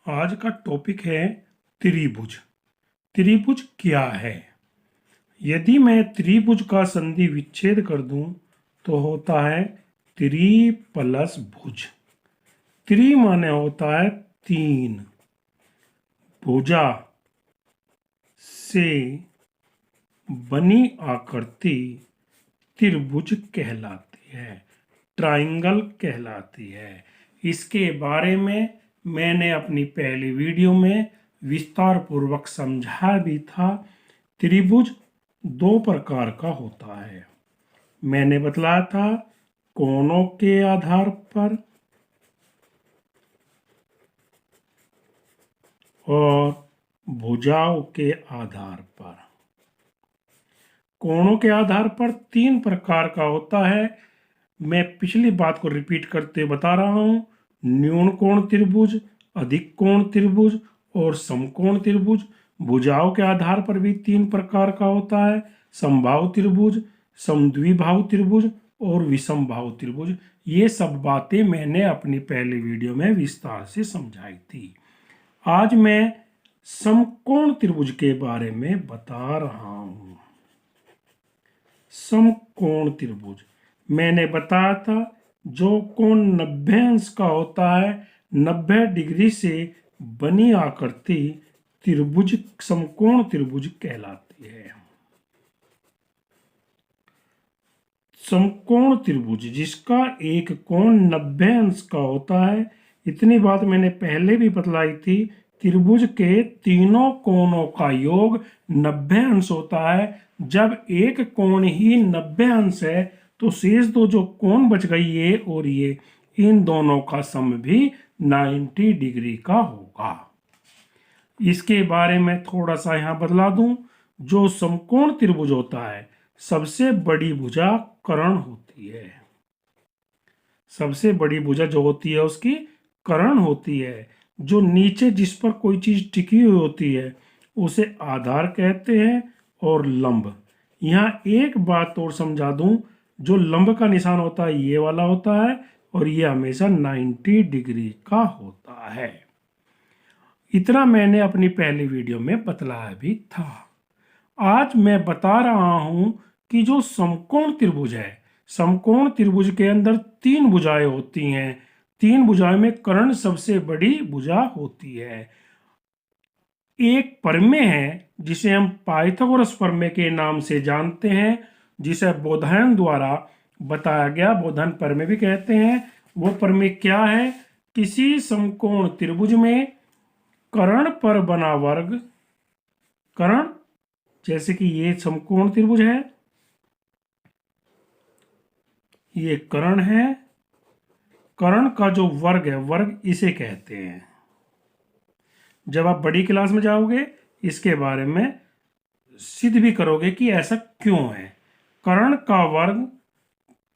आज का टॉपिक है त्रिभुज। त्रिभुज क्या है? यदि मैं त्रिभुज का संधि विच्छेद कर दूं तो होता है त्रि प्लस भुज। त्रि माने होता है तीन, भुजा से बनी आकृति त्रिभुज कहलाती है, ट्राइंगल कहलाती है। इसके बारे में मैंने अपनी पहली वीडियो में विस्तार पूर्वक समझा भी था। त्रिभुज दो प्रकार का होता है। मैंने बतलाया था कोणों के आधार पर और भुजाओं के आधार पर। कोणों के आधार पर तीन प्रकार का होता है। मैं पिछली बात को रिपीट करते बता रहा हूं। न्यून कोण त्रिभुज, अधिक कोण त्रिभुज और समकोण त्रिभुज। भुजाओं के आधार पर भी तीन प्रकार का होता है, समबाहु त्रिभुज, समद्विबाहु त्रिभुज और विषमबाहु त्रिभुज। ये सब बातें मैंने अपनी पहली वीडियो में विस्तार से समझाई थी। आज मैं समकोण त्रिभुज के बारे में बता रहा हूं। समकोण त्रिभुज मैंने बताया था जो कोण 90 अंश का होता है, 90 डिग्री से बनी आकृति त्रिभुज समकोण त्रिभुज कहलाती है। समकोण त्रिभुज जिसका एक कोण 90 अंश का होता है। इतनी बात मैंने पहले भी बतलाई थी। त्रिभुज के तीनों कोणों का योग 90 अंश होता है। जब एक कोण ही 90 अंश है तो शेष दो जो कोण बच गई ये और ये, इन दोनों का सम भी 90 डिग्री का होगा। इसके बारे में थोड़ा सा यहां बदला दूं। जो समकोण त्रिभुज होता है सबसे बड़ी भुजा कर्ण होती है। सबसे बड़ी भुजा जो होती है उसकी कर्ण होती है। जो नीचे जिस पर कोई चीज टिकी हुई होती है उसे आधार कहते हैं और लंब। यहाँ एक बात और समझा दूं, जो लंब का निशान होता है ये वाला होता है और ये हमेशा 90 डिग्री का होता है। इतना मैंने अपनी पहली वीडियो में बतलाया भी था। आज मैं बता रहा हूं कि जो समकोण त्रिभुज है, समकोण त्रिभुज के अंदर तीन भुजाएं होती हैं। तीन भुजाओं में कर्ण सबसे बड़ी भुजा होती है। एक प्रमेय है जिसे हम पाइथागोरस प्रमेय के नाम से जानते हैं, जिसे बोधायन द्वारा बताया गया, बोधायन प्रमेय भी कहते हैं। वो प्रमेय क्या है? किसी समकोण त्रिभुज में कर्ण पर बना वर्ग, कर्ण जैसे कि ये समकोण त्रिभुज है, ये कर्ण है। कर्ण का जो वर्ग है, वर्ग इसे कहते हैं। जब आप बड़ी क्लास में जाओगे इसके बारे में सिद्ध भी करोगे कि ऐसा क्यों है। कर्ण का वर्ग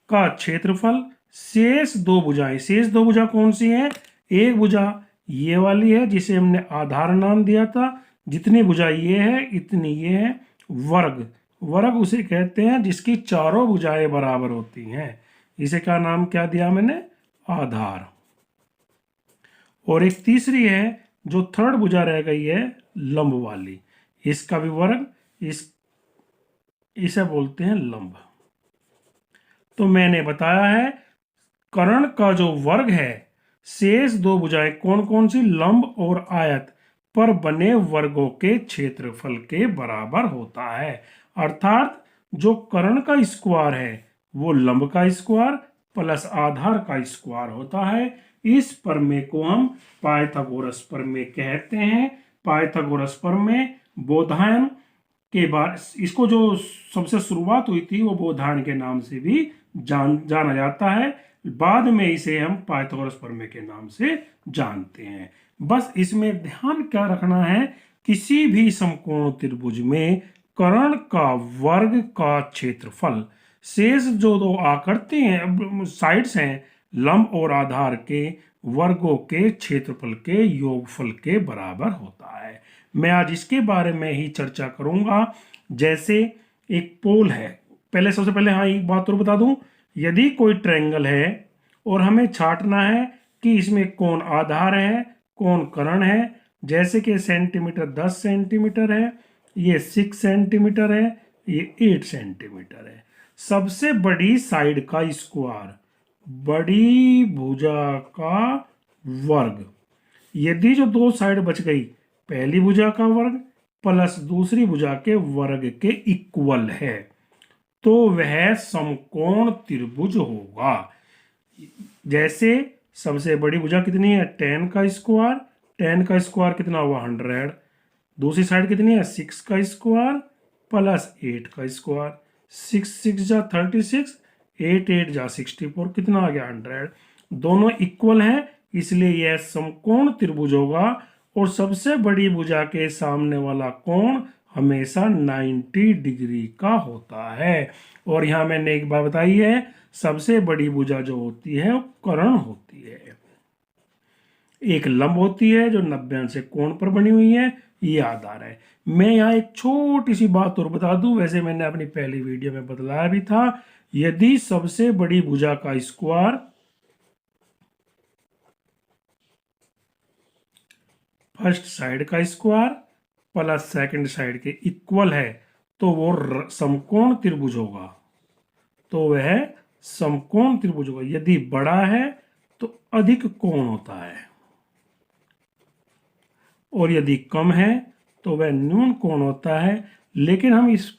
का क्षेत्रफल शेष दो भुजाएं, शेष दो भुजा कौन सी है? एक भुजा ये वाली है जिसे हमने आधार नाम दिया था। जितनी भुजा ये है इतनी ये है। वर्ग, वर्ग उसे कहते हैं जिसकी चारों भुजाएं बराबर होती हैं। इसे क्या नाम क्या दिया मैंने? आधार। और एक तीसरी है जो थर्ड भुजा रह गई है, लंब वाली। इसका भी वर्ग इसे बोलते हैं लंब। तो मैंने बताया है कर्ण का जो वर्ग है, शेष दो भुजाएं कौन कौन सी? लंब और आयत पर बने वर्गों के क्षेत्रफल के बराबर होता है। अर्थात जो कर्ण का स्क्वायर है वो लंब का स्क्वायर प्लस आधार का स्क्वायर होता है। इस प्रमेय को हम पाइथागोरस प्रमेय कहते हैं। पाइथागोरस प्रमेय बोधायन के बाद इसको जो सबसे शुरुआत हुई थी वो बोधायन के नाम से भी जाना जाता है। बाद में इसे हम पाइथागोरस प्रमेय के नाम से जानते हैं। बस इसमें ध्यान क्या रखना है, किसी भी समकोण त्रिभुज में कर्ण का वर्ग का क्षेत्रफल शेष जो दो आकृति हैं, साइड्स हैं, लंब और आधार के वर्गों के क्षेत्रफल के योगफल के बराबर होता है। मैं आज इसके बारे में ही चर्चा करूंगा। जैसे एक पोल है, पहले सबसे पहले हाँ एक बात और बता दूं, यदि कोई ट्रायंगल है और हमें छांटना है कि इसमें कौन आधार है कौन कर्ण है। जैसे कि सेंटीमीटर 10 सेंटीमीटर है, ये 6 सेंटीमीटर है, ये 8 सेंटीमीटर है। सबसे बड़ी साइड का स्क्वायर, बड़ी भुजा का वर्ग। यदि जो दो साइड बच गई, पहली भुजा का वर्ग प्लस दूसरी भुजा के वर्ग के इक्वल है, तो वह समकोण त्रिभुज होगा। जैसे सबसे बड़ी भुजा कितनी है, 10 का स्क्वायर, 10 का स्क्वायर कितना हुआ 100। दूसरी साइड कितनी है, 6 का स्क्वायर प्लस 8 का स्क्वायर, 6 6 जा 36, 8 8 जा 64, कितना आ गया 100। दोनों इक्वल हैं, इसलिए यह समकोण त्रिभुज होगा। और सबसे बड़ी भुजा के सामने वाला कोण हमेशा 90 डिग्री का होता है। और यहां मैंने एक बात बताई है, सबसे बड़ी भुजा जो होती है वो कर्ण होती है। एक लंब होती है जो 90 अंश से कोण पर बनी हुई है, ये आधार है। मैं यहाँ एक छोटी सी बात और बता दूं, वैसे मैंने अपनी पहली वीडियो में बतलाया भी था। यदि सबसे बड़ी भुजा का स्क्वायर फर्स्ट साइड का स्क्वायर प्लस सेकंड साइड के इक्वल है, तो वो समकोण त्रिभुज होगा, तो वह समकोण त्रिभुज होगा। यदि बड़ा है तो अधिक कोण होता है, और यदि कम है तो वह न्यून कोण होता है। लेकिन हम इस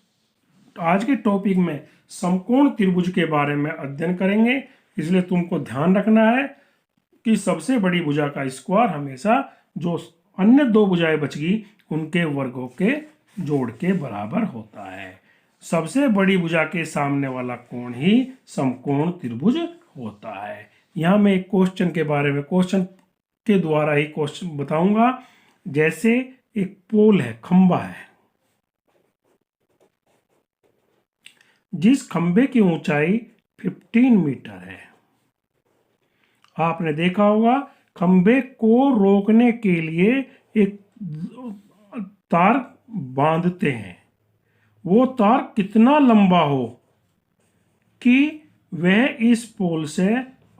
आज के टॉपिक में समकोण त्रिभुज के बारे में अध्ययन करेंगे, इसलिए तुमको ध्यान रखना है कि सबसे बड़ी भुजा का स्क्वायर हमेशा जो अन्य दो भुजाएं बच गई उनके वर्गों के जोड़ के बराबर होता है। सबसे बड़ी भुजा के सामने वाला कोण ही समकोण त्रिभुज होता है। यहां मैं एक क्वेश्चन के बारे में, क्वेश्चन के द्वारा ही क्वेश्चन बताऊंगा। जैसे एक पोल है, खंबा है, जिस खंबे की ऊंचाई 15 मीटर है। आपने देखा होगा खंबे को रोकने के लिए एक तार बांधते हैं। वो तार कितना लंबा हो कि वह इस पोल से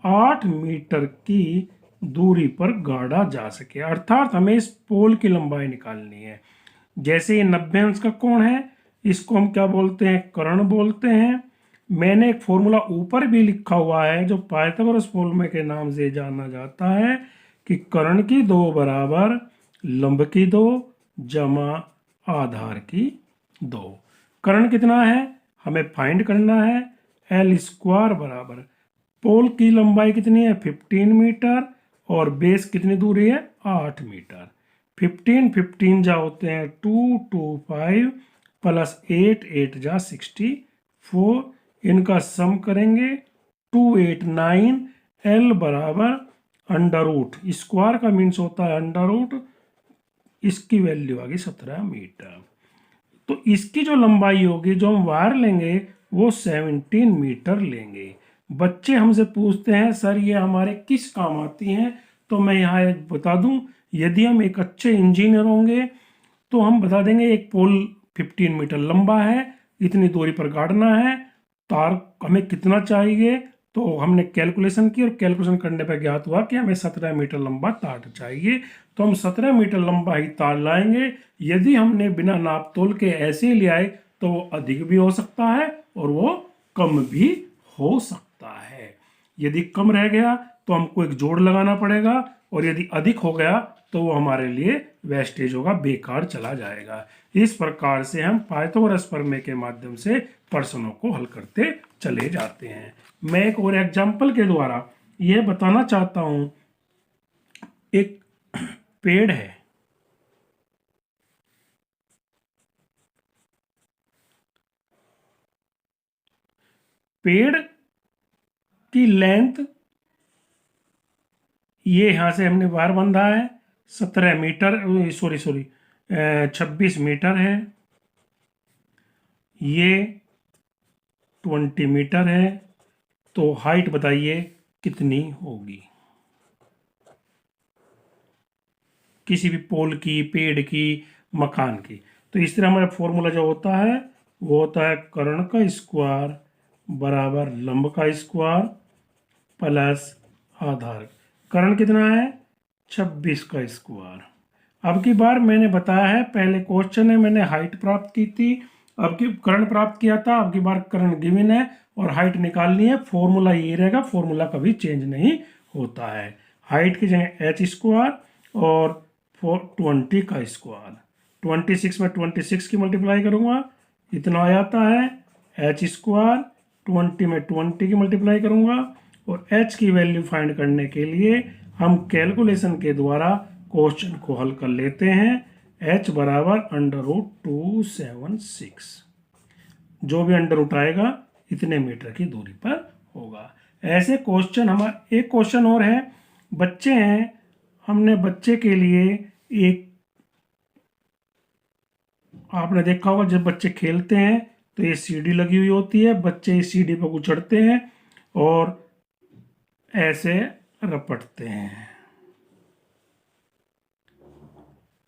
8 मीटर की दूरी पर गाड़ा जा सके, अर्थात हमें इस पोल की लंबाई निकालनी है। जैसे ये 90 अंश का कोण है, इसको हम क्या बोलते हैं, कर्ण बोलते हैं। मैंने एक फॉर्मूला ऊपर भी लिखा हुआ है जो पाइथागोरस फॉर्मूले के नाम से जाना जाता है कि कर्ण की 2 बराबर लंब की 2 जमा आधार की 2। कर्ण कितना है हमें फाइंड करना है। एल स्क्वायर बराबर पोल की लंबाई कितनी है 15 मीटर और बेस कितनी दूरी है 8 मीटर। 15 15 जा होते हैं 2 2 5 प्लस 8 8 जा 64। इनका सम करेंगे 2 8 9। एल बराबर अंडर रूट, स्क्वायर का मीन्स होता है अंडर रूट, इसकी वैल्यू आ गई 17 मीटर। तो इसकी जो लंबाई होगी जो हम वायर लेंगे वो 17 मीटर लेंगे। बच्चे हमसे पूछते हैं सर ये हमारे किस काम आती हैं, तो मैं यहाँ एक बता दूं, यदि हम एक अच्छे इंजीनियर होंगे तो हम बता देंगे एक पोल 15 मीटर लंबा है, इतनी दूरी पर गाड़ना है, तार हमें कितना चाहिए, तो हमने कैलकुलेशन की और कैलकुलेशन करने पर ज्ञात हुआ कि हमें 17 मीटर लंबा तार चाहिए, तो हम 17 मीटर लंबा ही तार लाएंगे। यदि हमने बिना नाप तोल के ऐसे ही ले आए तो वो अधिक भी हो सकता है और वो कम भी हो सकता है। यदि कम रह गया तो हमको एक जोड़ लगाना पड़ेगा, और यदि अधिक हो गया तो वो हमारे लिए वेस्टेज होगा, बेकार चला जाएगा। इस प्रकार से हम पाइथागोरस प्रमेय के माध्यम से प्रश्नों को हल करते चले जाते हैं। मैं एक और एग्जाम्पल के द्वारा यह बताना चाहता हूं। एक पेड़ है, पेड़ की लेंथ ये यहां से हमने वायर बंधा है 17 मीटर, सॉरी 26 मीटर है, ये 20 मीटर है, तो हाइट बताइए कितनी होगी किसी भी पोल की, पेड़ की, मकान की। तो इस तरह हमारा फॉर्मूला जो होता है वो होता है कर्ण का स्क्वायर बराबर लंब का स्क्वायर प्लस आधार। कर्ण कितना है 26 का स्क्वायर। अब की बार मैंने बताया है, पहले क्वेश्चन है मैंने हाइट प्राप्त की थी, अब की कर्ण प्राप्त किया था, अब की बार कर्ण गिवन है और हाइट निकालनी है। फॉर्मूला ये रहेगा, फॉर्मूला कभी चेंज नहीं होता है। हाइट की जगह एच स्क्वायर और 20 का स्क्वायर। 26 में 26 की मल्टीप्लाई करूंगा, इतना आ जाता है एच स्क्वायर। 20 में 20 की मल्टीप्लाई करूंगा और एच की वैल्यू फाइंड करने के लिए हम कैलकुलेशन के द्वारा क्वेश्चन को हल कर लेते हैं। एच बराबर √276, जो भी अंडर रूट आएगा इतने मीटर की दूरी पर होगा। ऐसे क्वेश्चन हमारा एक क्वेश्चन और है, बच्चे हैं, हमने बच्चे के लिए एक, आपने देखा होगा जब बच्चे खेलते हैं तो ये सीढ़ी लगी हुई होती है, बच्चे इस सीढ़ी पर उचड़ते हैं और ऐसे रपटते हैं।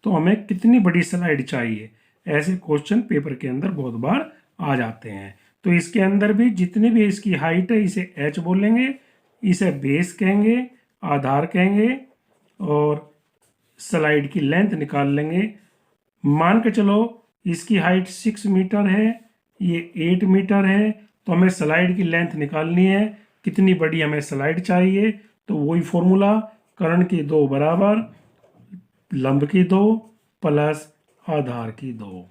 तो हमें कितनी बड़ी स्लाइड चाहिए, ऐसे क्वेश्चन पेपर के अंदर बहुत बार आ जाते हैं। तो इसके अंदर भी जितनी भी इसकी हाइट है इसे एच बोलेंगे, इसे बेस कहेंगे, आधार कहेंगे और स्लाइड की लेंथ निकाल लेंगे। मान के चलो इसकी हाइट 6 मीटर है, ये 8 मीटर है, तो हमें स्लाइड की लेंथ निकालनी है, कितनी बड़ी हमें स्लाइड चाहिए। तो वही फॉर्मूला, कर्ण की 2 बराबर लंब की 2 प्लस आधार की 2।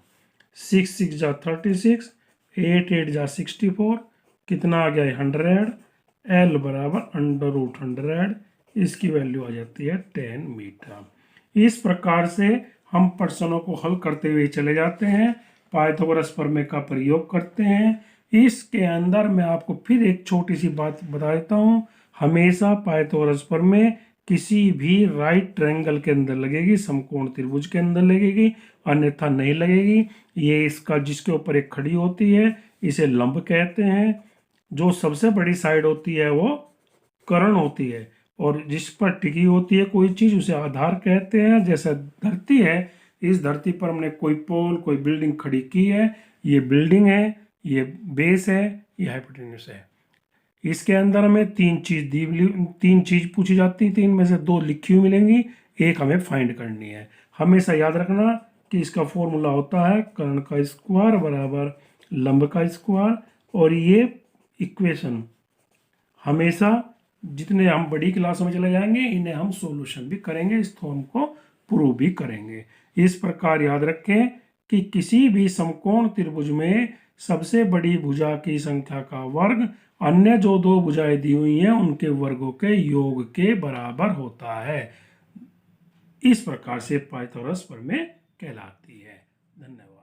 6 6 जा 36, 8 8 जा 64, कितना आ गया 100। एल बराबर √100, इसकी वैल्यू आ जाती है 10 मीटर। इस प्रकार से हम प्रश्नों को हल करते हुए चले जाते हैं, पाइथागोरस प्रमेय का प्रयोग करते हैं। इसके अंदर मैं आपको फिर एक छोटी सी बात बता देता हूँ, हमेशा पाइथागोरस प्रमेय किसी भी राइट ट्रायंगल के अंदर लगेगी, समकोण त्रिभुज के अंदर लगेगी, अन्यथा नहीं लगेगी। ये इसका जिसके ऊपर एक खड़ी होती है इसे लंब कहते हैं, जो सबसे बड़ी साइड होती है वो कर्ण होती है, और जिस पर टिकी होती है कोई चीज उसे आधार कहते हैं। जैसे धरती है, इस धरती पर हमने कोई पोल कोई बिल्डिंग खड़ी की है, ये बिल्डिंग है, ये बेस है, ये हाइपोटेन्यूस है। इसके अंदर हमें तीन चीज पूछी जाती है, तीन में से 2 लिखी हुई मिलेंगी, एक हमें फाइंड करनी है। हमेशा याद रखना कि इसका फॉर्मूला होता है कर्ण का स्क्वायर बराबर लंब का स्क्वायर, और ये इक्वेशन हमेशा जितने हम बड़ी क्लास में चले जाएंगे इन्हें हम सॉल्यूशन भी करेंगे, इस थ्योरम को प्रूव भी करेंगे। इस प्रकार याद रखें कि किसी भी समकोण त्रिभुज में सबसे बड़ी भुजा की संख्या का वर्ग अन्य जो 2 भुजाएं दी हुई हैं उनके वर्गों के योग के बराबर होता है। इस प्रकार से पाइथागोरस प्रमेय कहलाती है। धन्यवाद।